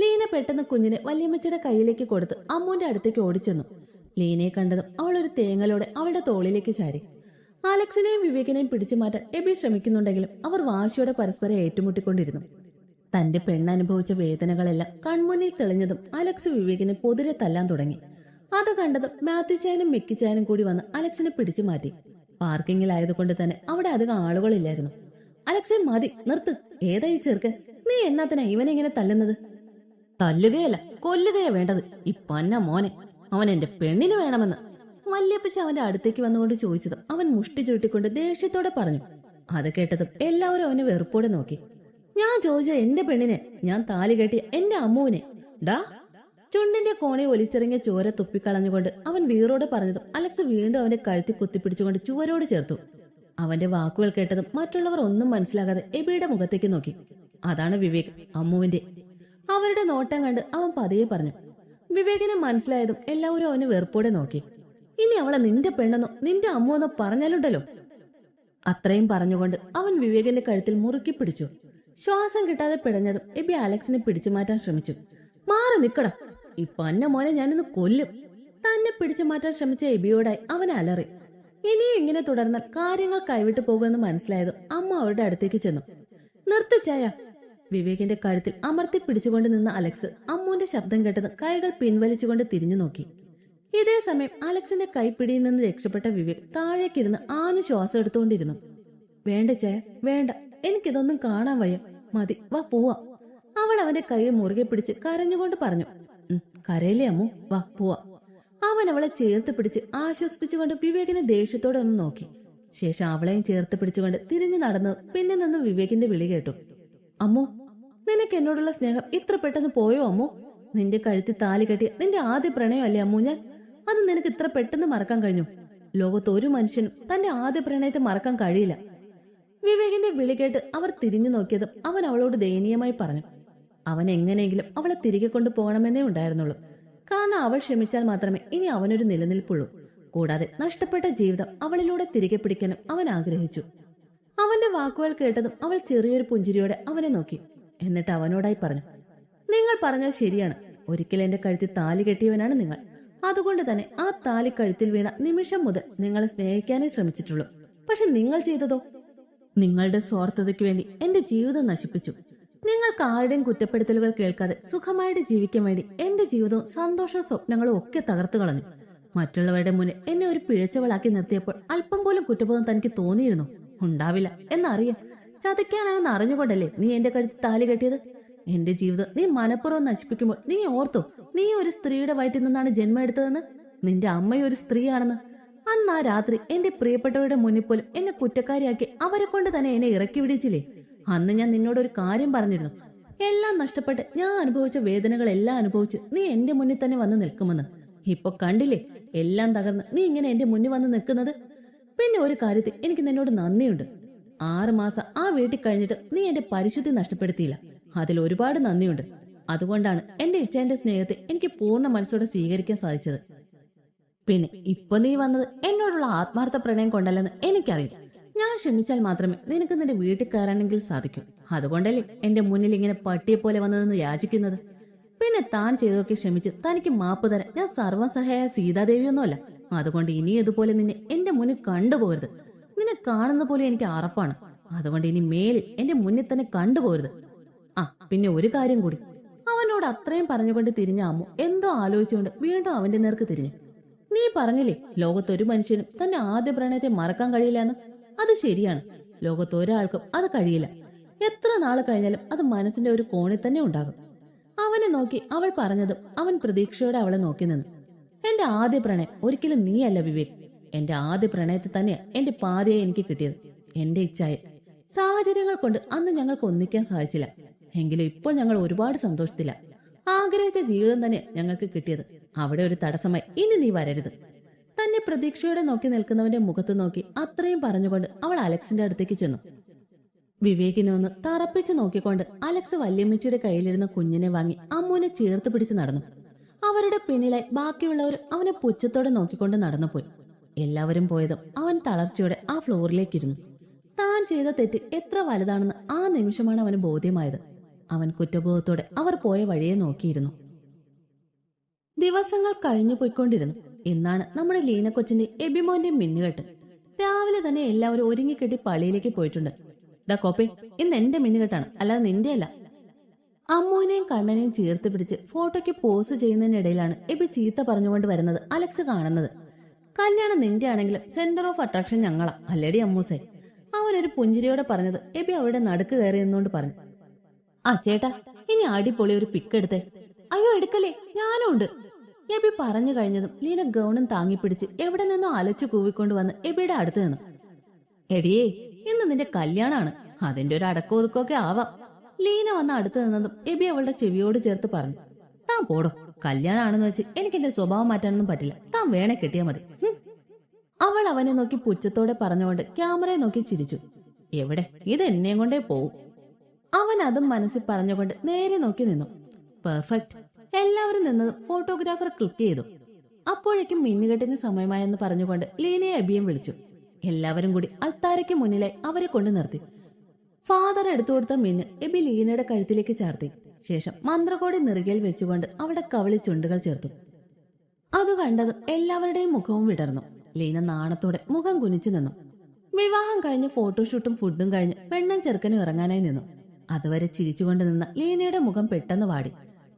ലീന പെട്ടെന്ന് കുഞ്ഞിനെ വല്യമ്മച്ചിയുടെ കയ്യിലേക്ക് കൊടുത്ത് അമ്മുവിന്റെ അടുത്തേക്ക് ഓടിച്ചെന്നു. ലീനയെ കണ്ടതും അവൾ ഒരു തേങ്ങലോടെ അവളുടെ തോളിലേക്ക് ചാരി. അലക്സിനെയും വിവേകിനെയും പിടിച്ചു മാറ്റാൻ എബി ശ്രമിക്കുന്നുണ്ടെങ്കിലും അവർ വാശിയോടെ പരസ്പരം ഏറ്റുമുട്ടിക്കൊണ്ടിരുന്നു. തന്റെ പെണ്ണനുഭവിച്ച വേദനകളെല്ലാം കൺമുന്നിൽ തെളിഞ്ഞതും അലക്സ് വിവേകിനെ പൊതിരെ തല്ലാൻ തുടങ്ങി. അത് കണ്ടതും മാത്യുച്ചായനും മിക്കിച്ചായനും കൂടി വന്ന് അലക്സിനെ പിടിച്ചു മാറ്റി. പാർക്കിങ്ങിലായതുകൊണ്ട് തന്നെ അവിടെ അധികം ആളുകളില്ലായിരുന്നു. അലക്സെ, മതി, നിർത്ത്. ഏതാ ഈ ചെറുക്കൻ? നീ എന്നാത്തിനാ ഇവനെ ഇങ്ങനെ തല്ലുന്നത്? തല്ലുകയല്ല, കൊല്ലുകയാ വേണ്ടത്. ഈ പന്ന മോനെ, അവൻ എന്റെ പെണ്ണിന് വേണമെന്ന് വല്യപ്പച്ച അവന്റെ അടുത്തേക്ക് വന്നുകൊണ്ട് ചോദിച്ചതും അവൻ മുഷ്ടി ചുരുട്ടിക്കൊണ്ട് ദേഷ്യത്തോടെ പറഞ്ഞു. അത് കേട്ടതും എല്ലാവരും അവനെ വെറുപ്പോടെ നോക്കി. ഞാൻ ചോദിച്ച എന്റെ പെണ്ണിനെ, ഞാൻ താലി കെട്ടിയ എന്റെ അമ്മുവിനെ. ഡാ, ചുണ്ടിന്റെ കോണെ ഒലിച്ചിറങ്ങിയ ചോര തുപ്പിക്കളഞ്ഞുകൊണ്ട് അവൻ വീറോട് പറഞ്ഞതും അലക്സ് വീണ്ടും അവന്റെ കഴുത്തി കുത്തിപ്പിടിച്ചുകൊണ്ട് ചുവരോട് ചേർത്തു. അവന്റെ വാക്കുകൾ കേട്ടതും മറ്റുള്ളവർ ഒന്നും മനസ്സിലാകാതെ എബിയുടെ മുഖത്തേക്ക് നോക്കി. അതാണ് വിവേക്, അമ്മുവിന്റെ. അവരുടെ നോട്ടം കണ്ട് അവൻ പതിയെ പറഞ്ഞു. വിവേകിനെ മനസ്സിലായതും എല്ലാവരും അവന് വെറുപ്പോടെ നോക്കി. ഇനി അവളെ നിന്റെ പെണ്ണെന്നോ നിന്റെ അമ്മുവെന്നോ പറഞ്ഞാലുണ്ടല്ലോ. അത്രയും പറഞ്ഞുകൊണ്ട് അവൻ വിവേകിന്റെ കഴുത്തിൽ മുറുക്കി പിടിച്ചു. ശ്വാസം കിട്ടാതെ പിടഞ്ഞതും എബി അലക്സിനെ പിടിച്ചു മാറ്റാൻ ശ്രമിച്ചു. മാറി നിക്കടാ, ഈ പന്ന മോനെ ഞാനിന്ന് കൊല്ലും. തന്നെ പിടിച്ചു മാറ്റാൻ ശ്രമിച്ച എബിയോടായി അവൻ അലറി. ഇനിയും ഇങ്ങനെ തുടർന്നാൽ കാര്യങ്ങൾ കൈവിട്ടു പോകുമെന്ന് മനസ്സിലായതും അമ്മ അവരുടെ അടുത്തേക്ക് ചെന്നു. നിർത്തിച്ചായ. വിവേകിന്റെ കഴുത്തിൽ അമർത്തി പിടിച്ചുകൊണ്ട് നിന്ന അലക്സ് അമ്മുവിന്റെ ശബ്ദം കേട്ടത് കൈകൾ പിൻവലിച്ചുകൊണ്ട് തിരിഞ്ഞു നോക്കി. ഇതേ സമയം അലക്സിന്റെ കൈപ്പിടിയിൽ നിന്ന് രക്ഷപ്പെട്ട വിവേക് താഴേക്കിരുന്ന് ആഞ്ഞു ശ്വാസം എടുത്തുകൊണ്ടിരുന്നു. വേണ്ട ചായ, വേണ്ട, എനിക്കിതൊന്നും കാണാൻ വയ്യ. മതി, വാ പോവാം. അവൾ അവന്റെ കൈ മുറുകെ പിടിച്ച് കരഞ്ഞുകൊണ്ട് പറഞ്ഞു. കരയില്ലേ അമ്മു, വാ പോവാ. അവൻ അവളെ ചേർത്ത് പിടിച്ച് ആശ്വസിപ്പിച്ചുകൊണ്ട് വിവേകിനെ ദേഷ്യത്തോടെ ഒന്ന് നോക്കി. ശേഷം അവളെയും ചേർത്ത് പിടിച്ചുകൊണ്ട് തിരിഞ്ഞു നടന്ന് പിന്നെ നിന്ന് വിവേകിന്റെ വിളി കേട്ടു. അമ്മു, നിനക്ക് എന്നോടുള്ള സ്നേഹം ഇത്ര പെട്ടെന്ന് പോയോ അമ്മു? നിന്റെ കഴുത്തി താലി കെട്ടിയ നിന്റെ ആദ്യ പ്രണയമല്ലേ അമ്മു ഞാൻ? അത് നിനക്ക് ഇത്ര പെട്ടെന്ന് മറക്കാൻ കഴിഞ്ഞു? ലോകത്ത് ഒരു മനുഷ്യനും തന്റെ ആദ്യ പ്രണയത്തെ മറക്കാൻ കഴിയില്ല. വിവേകിന്റെ വിളി കേട്ട് അവർ തിരിഞ്ഞു നോക്കിയതും അവൻ അവളോട് ദയനീയമായി പറഞ്ഞു. അവൻ എങ്ങനെയെങ്കിലും അവളെ തിരികെ കൊണ്ടുപോകണമെന്നേ ഉണ്ടായിരുന്നുള്ളൂ. കാരണം അവൾ ക്ഷമിച്ചാൽ മാത്രമേ ഇനി അവനൊരു നിലനിൽപ്പുള്ളൂ. കൂടാതെ നഷ്ടപ്പെട്ട ജീവിതം അവളിലൂടെ തിരികെ പിടിക്കാനും അവൻ ആഗ്രഹിച്ചു. അവന്റെ വാക്കുകൾ കേട്ടതും അവൾ ചെറിയൊരു പുഞ്ചിരിയോടെ അവനെ നോക്കി. എന്നിട്ട് അവനോടായി പറഞ്ഞു. നിങ്ങൾ പറഞ്ഞാൽ ശരിയാണ്. ഒരിക്കൽ എന്റെ കഴുത്തിൽ താലി കെട്ടിയവനാണ് നിങ്ങൾ. അതുകൊണ്ട് തന്നെ ആ താലി കഴുത്തിൽ വീണ നിമിഷം മുതൽ നിങ്ങളെ സ്നേഹിക്കാനേ ശ്രമിച്ചിട്ടുള്ളൂ. പക്ഷെ നിങ്ങൾ ചെയ്തതോ? നിങ്ങളുടെ സ്വാർത്ഥതയ്ക്ക് വേണ്ടി എന്റെ ജീവിതം നശിപ്പിച്ചു. നിങ്ങൾക്ക് ആരുടെയും കുറ്റപ്പെടുത്തലുകൾ കേൾക്കാതെ സുഖമായിട്ട് ജീവിക്കാൻ വേണ്ടി എന്റെ ജീവിതവും സന്തോഷവും സ്വപ്നങ്ങളും ഒക്കെ തകർത്തു കളഞ്ഞു. മറ്റുള്ളവരുടെ മുന്നിൽ എന്നെ ഒരു പിഴച്ചവളാക്കി നിർത്തിയപ്പോൾ അല്പം പോലും കുറ്റബോധം തനിക്ക് തോന്നിയിരുന്നു? ഉണ്ടാവില്ല എന്നറിയാം. ചതിക്കാനാണെന്ന് അറിഞ്ഞുകൊണ്ടല്ലേ നീ എന്റെ കഴുത്തിൽ താലി കെട്ടിയത്? എന്റെ ജീവിതം നീ മനഃപൂർവ്വം നശിപ്പിക്കുമ്പോൾ നീ ഓർത്തോ നീ ഒരു സ്ത്രീയുടെ വയറ്റിൽ നിന്നാണ് ജന്മം എടുത്തതെന്ന്? നിന്റെ അമ്മയും ഒരു സ്ത്രീയാണെന്ന്? അന്ന് ആ രാത്രി എന്റെ പ്രിയപ്പെട്ടവരുടെ മുന്നിൽ പോലും എന്നെ കുറ്റക്കാരിയാക്കി അവരെ കൊണ്ട് തന്നെ എന്നെ ഇറക്കി വിടിച്ചില്ലേ? അന്ന് ഞാൻ നിന്നോടൊരു കാര്യം പറഞ്ഞിരുന്നു. എല്ലാം നഷ്ടപ്പെട്ട് ഞാൻ അനുഭവിച്ച വേദനകളെല്ലാം അനുഭവിച്ച് നീ എന്റെ മുന്നിൽ തന്നെ വന്ന് നിൽക്കുമെന്ന്. ഇപ്പൊ കണ്ടില്ലേ എല്ലാം തകർന്ന് നീ ഇങ്ങനെ എന്റെ മുന്നിൽ വന്ന് നിൽക്കുന്നത്. പിന്നെ ഒരു കാര്യത്തിൽ എനിക്ക് നിന്നോട് നന്ദിയുണ്ട്. 6 മാസം ആ വീട്ടിൽ കഴിഞ്ഞിട്ട് നീ എന്റെ പരിശുദ്ധി നഷ്ടപ്പെടുത്തിയില്ല. അതിൽ ഒരുപാട് നന്ദിയുണ്ട്. അതുകൊണ്ടാണ് എന്റെ ഇച്ഛാന്റെ സ്നേഹത്തെ എനിക്ക് പൂർണ്ണ മനസ്സോടെ സ്വീകരിക്കാൻ സാധിച്ചത്. പിന്നെ ഇപ്പൊ നീ വന്നത് എന്നോടുള്ള ആത്മാർത്ഥ പ്രണയം കൊണ്ടല്ലെന്ന് എനിക്കറിയാം. ഞാൻ ക്ഷമിച്ചാൽ മാത്രമേ നിനക്ക് നിന്റെ വീട്ടിൽ കയറാനെങ്കിൽ സാധിക്കൂ. അതുകൊണ്ടല്ലേ എന്റെ മുന്നിൽ ഇങ്ങനെ പട്ടിയെ പോലെ വന്നതെന്ന് യാചിക്കുന്നത്. പിന്നെ താൻ ചെയ്തൊക്കെ ക്ഷമിച്ച് തനിക്ക് മാപ്പ് തരാൻ ഞാൻ സർവ്വസഹായ സീതാദേവിയൊന്നുമല്ല. അതുകൊണ്ട് ഇനി ഇതുപോലെ നിന്നെ എന്റെ മുന്നിൽ കണ്ടുപോകരുത്. നിന്നെ കാണുന്ന പോലെ എനിക്ക് അറപ്പാണ്. അതുകൊണ്ട് ഇനി മേലിൽ എന്റെ മുന്നിൽ തന്നെ കണ്ടുപോകരുത്. ആ പിന്നെ ഒരു കാര്യം കൂടി. അവനോട് അത്രയും പറഞ്ഞുകൊണ്ട് തിരിഞ്ഞ അമ്മു എന്തോ ആലോചിച്ചുകൊണ്ട് വീണ്ടും അവന്റെ നേർക്ക് തിരിഞ്ഞു. നീ പറഞ്ഞില്ലേ ലോകത്തൊരു മനുഷ്യനും തന്റെ ആദ്യ പ്രണയത്തെ മറക്കാൻ കഴിയില്ല എന്ന്. അത് ശരിയാണ്. ലോകത്തൊരാൾക്കും അത് കഴിയില്ല. എത്ര നാള് കഴിഞ്ഞാലും അത് മനസ്സിന്റെ ഒരു കോണിൽ തന്നെ ഉണ്ടാകും. അവനെ നോക്കി അവൾ പറഞ്ഞതും അവൻ പ്രതീക്ഷയോടെ അവളെ നോക്കി നിന്നു. എന്റെ ആദ്യ പ്രണയം ഒരിക്കലും നീയല്ല വിവേക്. എന്റെ ആദ്യ പ്രണയത്തിൽ തന്നെയാ എന്റെ പാതിയെ എനിക്ക് കിട്ടിയത്. എന്റെ ഇച്ഛായ സാഹചര്യങ്ങൾ കൊണ്ട് അന്ന് ഞങ്ങൾക്ക് ഒന്നിക്കാൻ സാധിച്ചില്ല. എങ്കിലും ഇപ്പോൾ ഞങ്ങൾ ഒരുപാട് സന്തോഷത്തില്ല. ആഗ്രഹിച്ച ജീവിതം തന്നെ ഞങ്ങൾക്ക് കിട്ടിയത്. അവിടെ ഒരു തടസ്സമായി ഇനി നീ വരരുത്. തന്നെ പ്രതീക്ഷയോടെ നോക്കി നിൽക്കുന്നവന്റെ മുഖത്ത് നോക്കി അത്രയും പറഞ്ഞുകൊണ്ട് അവൾ അലക്സിന്റെ അടുത്തേക്ക് ചെന്നു. വിവേകിനെ ഒന്ന് തറപ്പിച്ച് നോക്കിക്കൊണ്ട് അലക്സ് വല്യമ്മച്ചിയുടെ കയ്യിലിരുന്ന കുഞ്ഞിനെ വാങ്ങി അമ്മുവിനെ ചേർത്ത് പിടിച്ച് നടന്നു. അവരുടെ പിന്നിലായി ബാക്കിയുള്ളവർ അവനെ പുച്ഛത്തോടെ നോക്കിക്കൊണ്ട് നടന്നുപോയി. എല്ലാവരും പോയതും അവൻ തളർച്ചയോടെ ആ ഫ്ലോറിലേക്കിരുന്നു. താൻ ചെയ്ത തെറ്റ് എത്ര വലുതാണെന്ന് ആ നിമിഷമാണ് അവന് ബോധ്യമായത്. അവൻ കുറ്റബോധത്തോടെ അവർ പോയ വഴിയെ നോക്കിയിരുന്നു. ദിവസങ്ങൾ കഴിഞ്ഞു പോയിക്കൊണ്ടിരുന്നു. ഇന്നാണ് നമ്മുടെ ലീന കൊച്ചിന്റെ എബിമോന്റെയും മിന്നുകെട്ട്. രാവിലെ തന്നെ എല്ലാവരും ഒരുങ്ങിക്കെട്ടി പള്ളിയിലേക്ക് പോയിട്ടുണ്ട്. ഡാ കോപ്പേ, ഇന്ന് എന്റെ മിന്നുകെട്ടാണ്, അല്ലാതെ നിന്റെ അല്ല. അമ്മുവിനെയും കണ്ണനെയും ചേർത്ത് പിടിച്ച് ഫോട്ടോയ്ക്ക് പോസ് ചെയ്യുന്നതിനിടയിലാണ് എബി ചീത്ത പറഞ്ഞുകൊണ്ട് വരുന്നത് അലക്സ് കാണുന്നത്. കല്യാണം നിന്റെ ആണെങ്കിലും സെന്റർ ഓഫ് അട്രാക്ഷൻ ഞങ്ങളാ, അല്ലേടി അമ്മൂസേ. അവനൊരു പുഞ്ചിരിയോടെ പറഞ്ഞത് എബി അവിടെ നടുക്ക് കയറി നിന്നുകൊണ്ട് പറഞ്ഞു. ആ ചേട്ടാ, ഇനി അടിപൊളി ഒരു പിക്ക് എടുത്തേ. അയ്യോ എടുക്കല്ലേ, ഞാനും ഉണ്ട്. എബി പറഞ്ഞു കഴിഞ്ഞതും ലീന ഗൗണും താങ്ങിപ്പിടിച്ച് എവിടെ നിന്നോ അലച്ചു കൂവിക്കൊണ്ട് വന്ന് എബിയുടെ അടുത്ത് നിന്നു. എടിയേ, ഇന്ന് നിന്റെ കല്യാണാണ്, അതിന്റെ ഒരു അടക്കോ ഒതുക്കൊക്കെ ആവാം. ലീന വന്ന് അടുത്ത് നിന്നതും എബി അവളുടെ ചെവിയോട് ചേർത്ത് പറഞ്ഞു. താൻ പോടോ, കല്യാണാണെന്ന് വെച്ച് എനിക്ക് എന്റെ സ്വഭാവം മാറ്റാനൊന്നും പറ്റില്ല. താൻ വേണേ കെട്ടിയാ മതി. അവൾ അവനെ നോക്കി പുച്ഛത്തോടെ പറഞ്ഞുകൊണ്ട് ക്യാമറയെ നോക്കി ചിരിച്ചു. എവിടെ, ഇത് എന്നെയും കൊണ്ടേ പോവും. അവൻ അതും മനസ്സിൽ പറഞ്ഞുകൊണ്ട് നേരെ നോക്കി നിന്നു. പെർഫെക്റ്റ്. എല്ലാവരും നിന്നതും ഫോട്ടോഗ്രാഫർ ക്ലിക്ക് ചെയ്തു. അപ്പോഴേക്കും മിന്നുകെട്ടിന് സമയമായെന്ന് പറഞ്ഞുകൊണ്ട് ലീനയെ എബിയും വിളിച്ചു. എല്ലാവരും കൂടി അൾത്താരയ്ക്ക് മുന്നിലായി അവരെ കൊണ്ട് നിർത്തി. ഫാദർ എടുത്തുകൊടുത്ത മിന്ന് എബി ലീനയുടെ കഴുത്തിലേക്ക് ചാർത്തി. ശേഷം മന്ത്രകോടി നെറുകയിൽ വെച്ചുകൊണ്ട് അവളുടെ കവിളി ചുണ്ടുകൾ ചേർത്തു. അത് കണ്ടതും എല്ലാവരുടെയും മുഖവും വിടർന്നു. ലീന നാണത്തോടെ മുഖം കുനിച്ചു നിന്നു. വിവാഹം കഴിഞ്ഞ് ഫോട്ടോഷൂട്ടും ഫുഡും കഴിഞ്ഞ് പെണ്ണും ചെറുക്കനും ഇറങ്ങാനായി നിന്നു. അതുവരെ ചിരിച്ചുകൊണ്ട് നിന്ന ലീനയുടെ മുഖം പെട്ടെന്ന് വാടി.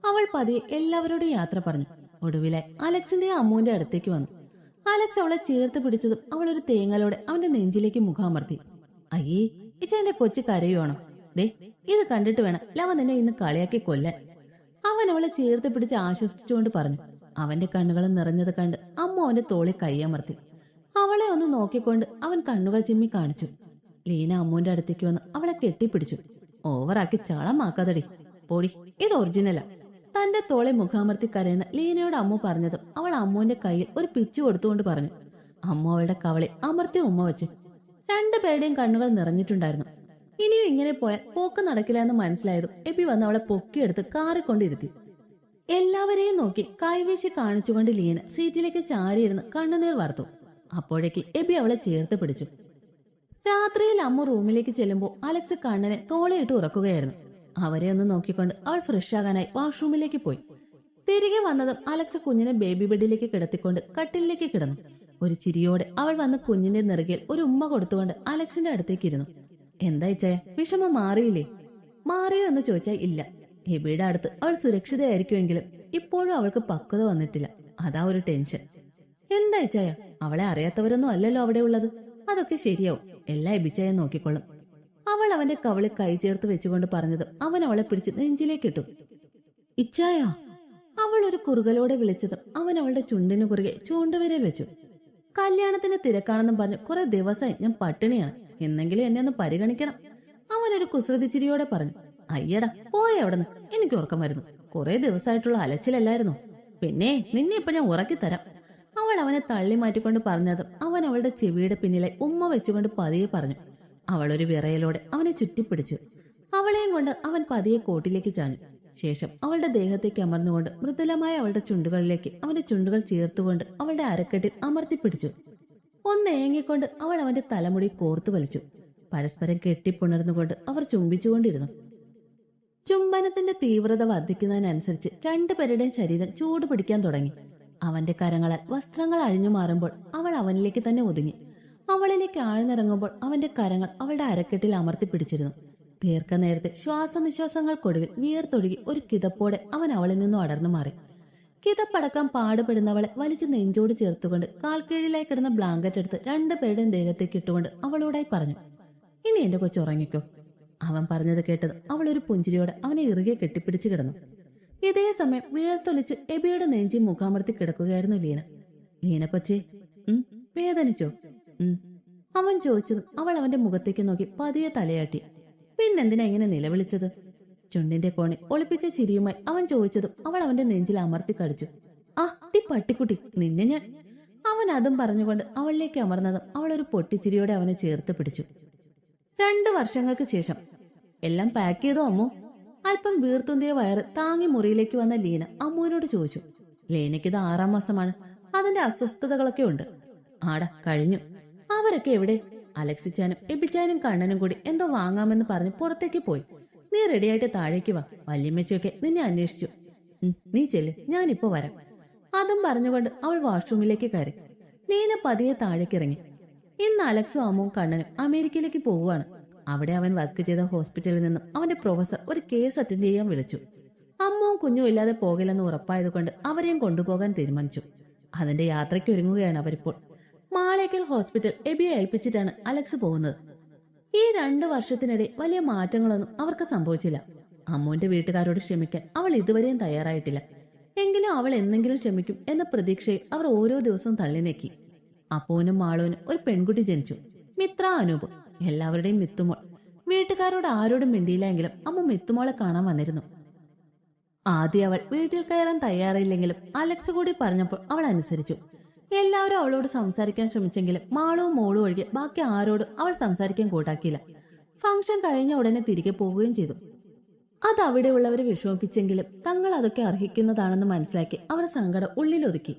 അവൾ പതിയെ എല്ലാവരോടും യാത്ര പറഞ്ഞു. ഒടുവിലായി അലക്സിന്റെ അമ്മുവിന്റെ അടുത്തേക്ക് വന്നു. അലക്സ് അവളെ ചേർത്ത് പിടിച്ചതും അവൾ ഒരു തേങ്ങലോടെ അവന്റെ നെഞ്ചിലേക്ക് മുഖമർത്തി. അയ്യേ, ഇച്ചെന്റെ കൊച്ചു കരയുവാണോ? ദേ, ഇത് കണ്ടിട്ട് വേണം ലവ നിന്നെ ഇന്ന് കളിയാക്കി കൊല്ലാൻ. അവൻ അവളെ ചേർത്ത് പിടിച്ച് ആശ്വസിച്ചുകൊണ്ട് പറഞ്ഞു. അവന്റെ കണ്ണുകളും നിറഞ്ഞത് കണ്ട് അമ്മ അവന്റെ തോളിൽ കൈയമർത്തി. അവളെ ഒന്ന് നോക്കിക്കൊണ്ട് അവൻ കണ്ണുകൾ ചിമ്മി കാണിച്ചു. ലീന അമ്മുവിന്റെ അടുത്തേക്ക് വന്ന് അവളെ കെട്ടിപ്പിടിച്ചു. ഓവറാക്കി ചളമാക്കാതടി, പോടി, ഇത് ഒറിജിനലാ. തന്റെ തോളെ മുഖാമർത്തി കരയുന്ന ലീനയോട് അമ്മു പറഞ്ഞതും അവൾ അമ്മുവിന്റെ കയ്യിൽ ഒരു പിച്ചു കൊടുത്തുകൊണ്ട് പറഞ്ഞു. അമ്മു അവളുടെ കവളെ അമർത്തി ഉമ്മ വെച്ചു. രണ്ടുപേരുടെയും കണ്ണുകൾ നിറഞ്ഞിട്ടുണ്ടായിരുന്നു. ഇനിയും ഇങ്ങനെ പോയാൽ പോക്ക് നടക്കില്ല എന്ന് മനസ്സിലായതും എബി വന്ന് അവളെ പൊക്കിയെടുത്ത് കാറിക്കൊണ്ടിരുത്തി. എല്ലാവരെയും നോക്കി കൈവീശി കാണിച്ചുകൊണ്ട് ലീന സീറ്റിലേക്ക് ചാരിയിരുന്ന് കണ്ണുനീർ വാർത്തു. അപ്പോഴേക്ക് എബി അവളെ ചേർത്ത് പിടിച്ചു. രാത്രിയിൽ അമ്മ റൂമിലേക്ക് ചെല്ലുമ്പോൾ അലക്സ് കണ്ണനെ തോളയിട്ട് ഉറക്കുകയായിരുന്നു. അവരെ ഒന്ന് നോക്കിക്കൊണ്ട് അവൾ ഫ്രഷ് ആകാനായി വാഷ്റൂമിലേക്ക് പോയി. തിരികെ വന്നതും അലക്സ് കുഞ്ഞിനെ ബേബി ബെഡിലേക്ക് കിടത്തിക്കൊണ്ട് കട്ടിലേക്ക് കിടന്നു. ഒരു ചിരിയോടെ അവൾ വന്ന് കുഞ്ഞിന്റെ നെറുകയിൽ ഒരു ഉമ്മ കൊടുത്തുകൊണ്ട് അലക്സിന്റെ അടുത്തേക്ക് ഇരുന്നു. എന്താ ഇച്ചായ, വിഷമം മാറിയില്ലേ? മാറിയോ എന്ന് ചോദിച്ചാൽ ഇല്ല. എബിയുടെ അടുത്ത് അവൾ സുരക്ഷിതയായിരിക്കുമെങ്കിലും ഇപ്പോഴും അവൾക്ക് പക്വത വന്നിട്ടില്ല. അതാ ഒരു ടെൻഷൻ. എന്താ ഇച്ചായ, അവളെ അറിയാത്തവരൊന്നും അല്ലല്ലോ അവിടെ ഉള്ളത്. അതൊക്കെ ശരിയാവും, എല്ലാം എബിച്ചായ നോക്കിക്കൊള്ളും. അവൾ അവന്റെ കവളിൽ കൈ ചേർത്ത് വെച്ചുകൊണ്ട് പറഞ്ഞതും അവൻ അവളെ പിടിച്ച് നെഞ്ചിലേക്കിട്ടു. ഇച്ചായ, അവൾ ഒരു കുറുകലോടെ വിളിച്ചതും അവൻ അവളുടെ ചുണ്ടിനു കുറുകെ ചൂണ്ടുവിരൽ വെച്ചു. കല്യാണത്തിന് തിരക്കാണെന്നും പറഞ്ഞു കുറെ ദിവസമായി ഞാൻ പട്ടിണിയാണ്, എന്നെങ്കിലും എന്നെ ഒന്ന് പരിഗണിക്കണം. അവനൊരു കുസൃതി ചിരിയോടെ പറഞ്ഞു. അയ്യടാ പോയ അവിടുന്ന്, എനിക്ക് ഉറക്കം വരുന്നു. കുറെ ദിവസമായിട്ടുള്ള അലച്ചിലല്ലായിരുന്നോ? പിന്നെ നിന്നെ ഇപ്പൊ ഞാൻ ഉറക്കിത്തരാം. അവൾ അവനെ തള്ളി മാറ്റിക്കൊണ്ട് പറഞ്ഞതും അവൻ അവളുടെ ചെവിയുടെ പിന്നിലെ ഉമ്മ വെച്ചുകൊണ്ട് പതിയെ പറഞ്ഞു. അവളൊരു വിറയലോടെ അവനെ ചുറ്റിപ്പിടിച്ചു. അവളെയും കൊണ്ട് അവൻ പതിയെ കോട്ടിലേക്ക് ചാഞ്ഞു. ശേഷം അവളുടെ ദേഹത്തേക്ക് അമർന്നുകൊണ്ട് മൃദുലമായ അവളുടെ ചുണ്ടുകളിലേക്ക് അവന്റെ ചുണ്ടുകൾ ചേർത്തുകൊണ്ട് അവളുടെ അരക്കെട്ടിൽ അമർത്തിപ്പിടിച്ചു. ഒന്ന് ഏങ്ങിക്കൊണ്ട് അവൾ അവന്റെ തലമുടി കോർത്തു വലിച്ചു. പരസ്പരം കെട്ടിപ്പുണർന്നുകൊണ്ട് അവർ ചുംബിച്ചുകൊണ്ടിരുന്നു. ചുംബനത്തിന്റെ തീവ്രത വർദ്ധിക്കുന്നതിനനുസരിച്ച് രണ്ടുപേരുടെയും ശരീരം ചൂട് പിടിക്കാൻ തുടങ്ങി. അവന്റെ കരങ്ങളാൽ വസ്ത്രങ്ങൾ അഴിഞ്ഞു മാറുമ്പോൾ അവൾ അവനിലേക്ക് തന്നെ ഒതുങ്ങി. അവളിലേക്ക് ആഴ്ന്നിറങ്ങുമ്പോൾ അവന്റെ കരങ്ങൾ അവളുടെ അരക്കെട്ടിൽ അമർത്തിപ്പിടിച്ചിരുന്നു. ദീർഘനേരത്തെ ശ്വാസനിശ്വാസങ്ങൾക്കൊടുവിൽ വിയർത്തൊഴുകി ഒരു കിതപ്പോടെ അവൻ അവളിൽ നിന്നും അടർന്നു മാറി. കിതപ്പടക്കാൻ പാടുപെടുന്നവളെ വലിച്ചു നെഞ്ചോട് ചേർത്തുകൊണ്ട് കാൽക്കീഴിലായി കിടന്ന ബ്ലാങ്കറ്റ് എടുത്ത് രണ്ടുപേരുടെയും ദേഹത്തേക്ക് ഇട്ടുകൊണ്ട് അവളോടായി പറഞ്ഞു, ഇനി എന്റെ കൊച്ചുറങ്ങിക്കോ. അവൻ പറഞ്ഞത് കേട്ടത് അവൾ ഒരു പുഞ്ചിരിയോടെ അവനെ ഇറുകെ കെട്ടിപ്പിടിച്ചു കിടന്നു. ഇതേ സമയം വിയർത്തൊലിച്ച് എബിയുടെ നെഞ്ചി മുഖാമർത്തി കിടക്കുകയായിരുന്നു ലീന. ലീന കൊച്ചേ, വേദനിച്ചോ? അവൻ ചോദിച്ചതും അവൾ അവന്റെ മുഖത്തേക്ക് നോക്കി പതിയെ തലയാട്ടി. പിന്നെന്തിനാ ഇങ്ങനെ നിലവിളിച്ചത്? ചുണ്ടിന്റെ കോണി ഒളിപ്പിച്ച ചിരിയുമായി അവൻ ചോദിച്ചതും അവൾ അവന്റെ നെഞ്ചിൽ അമർത്തി കടിച്ചു. ആ തി പട്ടിക്കുട്ടി, നിന്നെ ഞാൻ. അവൻ അതും പറഞ്ഞുകൊണ്ട് അവളിലേക്ക് അമർന്നതും അവൾ ഒരു പൊട്ടിച്ചിരിയോടെ അവനെ ചേർത്ത് പിടിച്ചു. 2 വർഷങ്ങൾക്ക് ശേഷം. എല്ലാം പാക്ക് ചെയ്തോ അമ്മു? അല്പം വീർത്തുന്തിയ വയറ് താങ്ങി മുറിയിലേക്ക് വന്ന ലീന അമ്മുവിനോട് ചോദിച്ചു. ലീനയ്ക്കിത് 6ാം മാസമാണ്. അതിന്റെ അസ്വസ്ഥതകളൊക്കെ ഉണ്ട്. ആടാ കഴിഞ്ഞു. അവരൊക്കെ എവിടെ? അലക്സിച്ചാനും എബിച്ചാനും കണ്ണനും കൂടി എന്തോ വാങ്ങാമെന്ന് പറഞ്ഞ് പുറത്തേക്ക് പോയി. നീ റെഡിയായിട്ട് താഴേക്ക് വാ. വല്യമ്മച്ചയൊക്കെ നിന്നെ അന്വേഷിച്ചു. നീ ചെല്ല്, ഞാനിപ്പോ വരാം. അതും പറഞ്ഞുകൊണ്ട് അവൾ വാഷ്റൂമിലേക്ക് കയറി. ലീന പതിയെ താഴേക്കിറങ്ങി. ഇന്ന് അലക്സും അമ്മുവും കണ്ണനും അമേരിക്കയിലേക്ക് പോവുകയാണ്. അവിടെ അവൻ വർക്ക് ചെയ്ത ഹോസ്പിറ്റലിൽ നിന്നും അവന്റെ പ്രൊഫസർ ഒരു കേസ് അറ്റൻഡ് ചെയ്യാൻ വിളിച്ചു. അമ്മുവും കുഞ്ഞും ഇല്ലാതെ പോകില്ലെന്ന് ഉറപ്പായതുകൊണ്ട് അവരെയും കൊണ്ടുപോകാൻ തീരുമാനിച്ചു. അതിന്റെ യാത്രയ്ക്ക് ഒരുങ്ങുകയാണ് അവരിപ്പോൾ. മാളേക്കൽ ഹോസ്പിറ്റൽ എബിയെ ഏൽപ്പിച്ചിട്ടാണ് അലക്സ് പോകുന്നത്. ഈ 2 വർഷത്തിനിടെ വലിയ മാറ്റങ്ങളൊന്നും അവർക്ക് സംഭവിച്ചില്ല. അമ്മുവിന്റെ വീട്ടുകാരോട് ക്ഷമിക്കാൻ അവൾ ഇതുവരെയും തയ്യാറായിട്ടില്ല. എങ്കിലും അവൾ എന്തെങ്കിലും ക്ഷമിക്കും എന്ന പ്രതീക്ഷയിൽ അവർ ഓരോ ദിവസവും തള്ളി നീക്കി. അപ്പുവിനും മാളുവിനും ഒരു പെൺകുട്ടി ജനിച്ചു, മിത്ര അനൂപ്. എല്ലാവരുടെയും മിത്തുമോൾ. വീട്ടുകാരോട് ആരോടും മിണ്ടിയില്ല എങ്കിലും അമ്മ മിത്തുമോളെ കാണാൻ വന്നിരുന്നു. ആദ്യം അവൾ വീട്ടിൽ കയറാൻ തയ്യാറില്ലെങ്കിലും അലക്സ് കൂടി പറഞ്ഞപ്പോൾ അവൾ അനുസരിച്ചു. എല്ലാവരും അവളോട് സംസാരിക്കാൻ ശ്രമിച്ചെങ്കിലും മാളുവും മോളും ഒഴികെ ബാക്കി ആരോടും അവൾ സംസാരിക്കാൻ കൂട്ടാക്കിയില്ല. ഫംഗ്ഷൻ കഴിഞ്ഞ ഉടനെ തിരികെ പോവുകയും ചെയ്തു. അത് അവിടെയുള്ളവരെ വിഷമിപ്പിച്ചെങ്കിലും തങ്ങൾ അതൊക്കെ അർഹിക്കുന്നതാണെന്ന് മനസ്സിലാക്കി അവർ സങ്കടം ഉള്ളിലൊതുക്കി.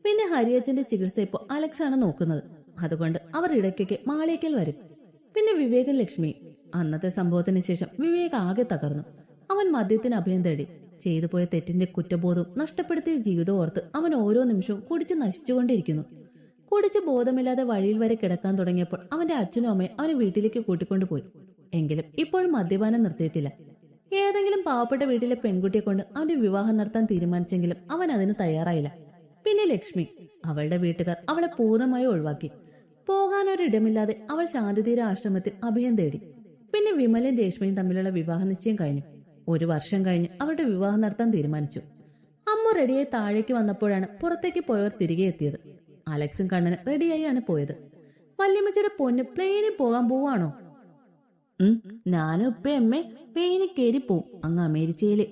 പിന്നെ ഹരിയച്ചന്റെ ചികിത്സ ഇപ്പോൾ അലക്സ് ആണ് നോക്കുന്നത്. അതുകൊണ്ട് അവർ ഇടയ്ക്കൊക്കെ മാളേക്കൽ വരും. പിന്നെ വിവേകൻ ലക്ഷ്മി. അന്നത്തെ സംഭവത്തിന് ശേഷം വിവേക് ആകെ തകർന്നു. അവൻ മദ്യത്തിന് അഭയം തേടി. ചെയ്തു പോയ തെറ്റിന്റെ കുറ്റബോധവും നഷ്ടപ്പെടുത്തിയ ജീവിതം ഓർത്ത് അവൻ ഓരോ നിമിഷവും കുടിച്ച് നശിച്ചുകൊണ്ടിരിക്കുന്നു. കുടിച്ച് ബോധമില്ലാതെ വഴിയിൽ വരെ കിടക്കാൻ തുടങ്ങിയപ്പോൾ അവന്റെ അച്ഛനും അമ്മയും അവനെ വീട്ടിലേക്ക് കൂട്ടിക്കൊണ്ടുപോയി. എങ്കിലും ഇപ്പോഴും മദ്യപാനം നിർത്തിയിട്ടില്ല. ഏതെങ്കിലും പാവപ്പെട്ട വീട്ടിലെ പെൺകുട്ടിയെ കൊണ്ട് അവന്റെ വിവാഹം നടത്താൻ തീരുമാനിച്ചെങ്കിലും അവൻ അതിന് തയ്യാറായില്ല. പിന്നെ ലക്ഷ്മി. അവളുടെ വീട്ടുകാർ അവളെ പൂർണ്ണമായി ഒഴിവാക്കി. പോകാനൊരിടമില്ലാതെ അവൾ ശാന്തിതീര ആശ്രമത്തിൽ അഭയം തേടി. പിന്നെ വിമലും രേഷ്മയും തമ്മിലുള്ള വിവാഹ നിശ്ചയം കഴിഞ്ഞു. 1 വർഷം കഴിഞ്ഞ് അവരുടെ വിവാഹം നടത്താൻ തീരുമാനിച്ചു. അമ്മ റെഡിയായി താഴേക്ക് വന്നപ്പോഴാണ് പുറത്തേക്ക് പോയവർ തിരികെ എത്തിയത്. അലക്സും കണ്ണനും റെഡിയായാണ് പോയത്. വല്യമ്മച്ചിയുടെ പൊന്ന് പ്ലെയിനിൽ പോകാൻ പോവാണോ? ഞാനും ഇപ്പ എമ്മേ പ്ലെയിനിൽ കയറി പോവും അങ്ങ് അമേരിക്കയില്.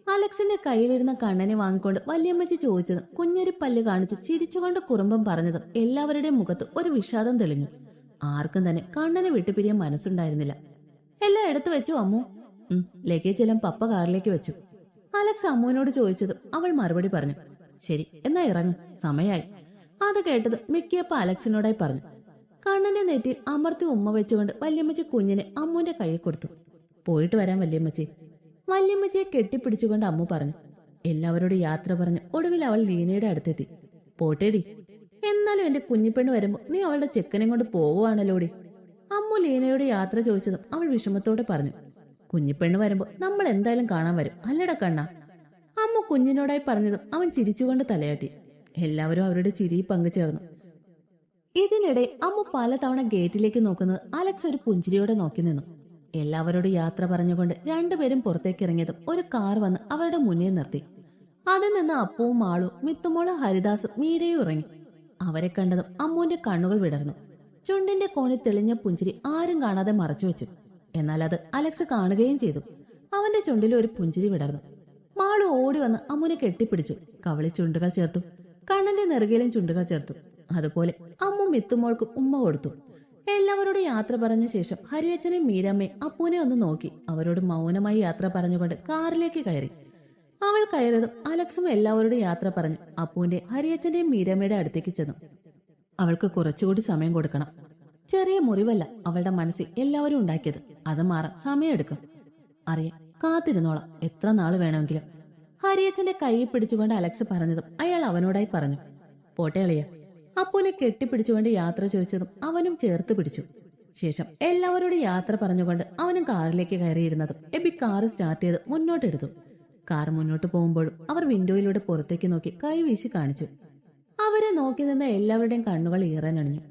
അലക്സിന്റെ കയ്യിലിരുന്ന കണ്ണനെ വാങ്ങിക്കൊണ്ട് വല്യമ്മച്ചി ചോദിച്ചതും കുഞ്ഞരി പല്ല് കാണിച്ച് ചിരിച്ചുകൊണ്ട് കുറുമ്പം പറഞ്ഞതും എല്ലാവരുടെയും മുഖത്ത് ഒരു വിഷാദം തെളിഞ്ഞു. ആർക്കും തന്നെ കണ്ണനെ വിട്ടുപിരിയാൻ മനസ്സുണ്ടായിരുന്നില്ല. എല്ലാം എടുത്തു വെച്ചു അമ്മു. ലഗേജ് എല്ലാം പപ്പ കാറിലേക്ക് വെച്ചു. അലക്സ് അമ്മുവിനോട് ചോദിച്ചതും അവൾ മറുപടി പറഞ്ഞു. ശരി, എന്നാ ഇറങ്ങും, സമയായി. അത് കേട്ടത് മിക്കിയപ്പ അലക്സിനോടായി പറഞ്ഞു. കണ്ണന്റെ നെറ്റിയിൽ അമർത്തി ഉമ്മ വെച്ചുകൊണ്ട് വല്യമ്മച്ചി കുഞ്ഞിനെ അമ്മുവിന്റെ കയ്യിൽ കൊടുത്തു. പോയിട്ട് വരാൻ വല്യമ്മച്ചി. വല്യമ്മച്ചിയെ കെട്ടിപ്പിടിച്ചുകൊണ്ട് അമ്മു പറഞ്ഞു. എല്ലാവരോടും യാത്ര പറഞ്ഞു ഒടുവിൽ അവൾ ലീനയുടെ അടുത്തെത്തി. പോട്ടേടി. എന്നാലും എന്റെ കുഞ്ഞിപ്പെണ്ണ് വരുമ്പോ നീ അവളുടെ ചെക്കനെ കൊണ്ട് പോവുകയാണല്ലോടി. അമ്മു ലീനയോട് യാത്ര ചോദിച്ചതും അവൾ വിഷമത്തോടെ പറഞ്ഞു. കുഞ്ഞിപ്പെണ്ണ് വരുമ്പോ നമ്മൾ എന്തായാലും കാണാൻ വരും, അല്ലട കണ്ണ. അമ്മു കുഞ്ഞിനോടായി പറഞ്ഞതും അവൻ ചിരിച്ചുകൊണ്ട് തലയാട്ടി. എല്ലാവരും അവരുടെ ചിരി പങ്കുചേർന്നു. ഇതിനിടെ അമ്മു പലതവണ ഗേറ്റിലേക്ക് നോക്കുന്നത് അലക്സ് ഒരു പുഞ്ചിരിയോടെ നോക്കി നിന്നു. എല്ലാവരോടും യാത്ര പറഞ്ഞുകൊണ്ട് രണ്ടുപേരും പുറത്തേക്കിറങ്ങിയതും ഒരു കാർ വന്ന് അവരുടെ മുന്നിൽ നിർത്തി. അതിൽ നിന്ന് അപ്പവും മാളും മിത്തുമോളും ഹരിദാസും മീരയും ഇറങ്ങി. അവരെ കണ്ടതും അമ്മുവിന്റെ കണ്ണുകൾ വിടർന്നു. ചുണ്ടിന്റെ കോണിൽ തെളിഞ്ഞ പുഞ്ചിരി ആരും കാണാതെ മറച്ചുവെച്ചു. എന്നാൽ അത് അലക്സ് കാണുകയും ചെയ്തു. അവന്റെ ചുണ്ടിൽ ഒരു പുഞ്ചിരി വിടർന്നു. മാളു ഓടി വന്ന് അമ്മുനെ കെട്ടിപ്പിടിച്ചു. കവളി ചുണ്ടുകൾ ചേർത്തു. കണ്ണന്റെ നെറുകയിലും ചുണ്ടുകൾ ചേർത്തു. അതുപോലെ അമ്മു മിത്തുമോൾക്കും ഉമ്മ കൊടുത്തു. എല്ലാവരോടും യാത്ര പറഞ്ഞ ശേഷം ഹരിയച്ഛനെയും മീരമ്മയും അപ്പൂനെ ഒന്ന് നോക്കി അവരോട് മൗനമായി യാത്ര പറഞ്ഞുകൊണ്ട് കാറിലേക്ക് കയറി. അവൾ കയറിയതും അലക്സും എല്ലാവരോടും യാത്ര പറഞ്ഞു അപ്പൂന്റെ ഹരിയച്ഛന്റെയും മീരമ്മയുടെ അടുത്തേക്ക് ചെന്നു. അവൾക്ക് കുറച്ചുകൂടി സമയം കൊടുക്കണം. ചെറിയ മുറിവല്ല അവളുടെ മനസ്സിൽ എല്ലാവരും ഉണ്ടാക്കിയത്. അത് മാറാൻ സമയമെടുക്കും. അറിയാം, കാത്തിരുന്നോളാം, എത്ര നാള് വേണമെങ്കിലും. ഹരിയച്ഛന്റെ കൈ പിടിച്ചുകൊണ്ട് അലക്സ് പറഞ്ഞതും അയാൾ അവനോടായി പറഞ്ഞു. പോട്ടെ അളിയ. അപ്പൂനെ കെട്ടിപ്പിടിച്ചുകൊണ്ട് യാത്ര ചോദിച്ചതും അവനും ചേർത്ത് പിടിച്ചു. ശേഷം എല്ലാവരോടും യാത്ര പറഞ്ഞുകൊണ്ട് അവനും കാറിലേക്ക് കയറിയിരുന്നതും എബി കാർ സ്റ്റാർട്ട് ചെയ്ത് മുന്നോട്ടെടുത്തു. കാർ മുന്നോട്ട് പോകുമ്പോഴും അവർ വിൻഡോയിലൂടെ പുറത്തേക്ക് നോക്കി കൈ വീശി കാണിച്ചു. അവരെ നോക്കി നിന്ന എല്ലാവരുടെയും കണ്ണുകൾ ഈറാനണിഞ്ഞു.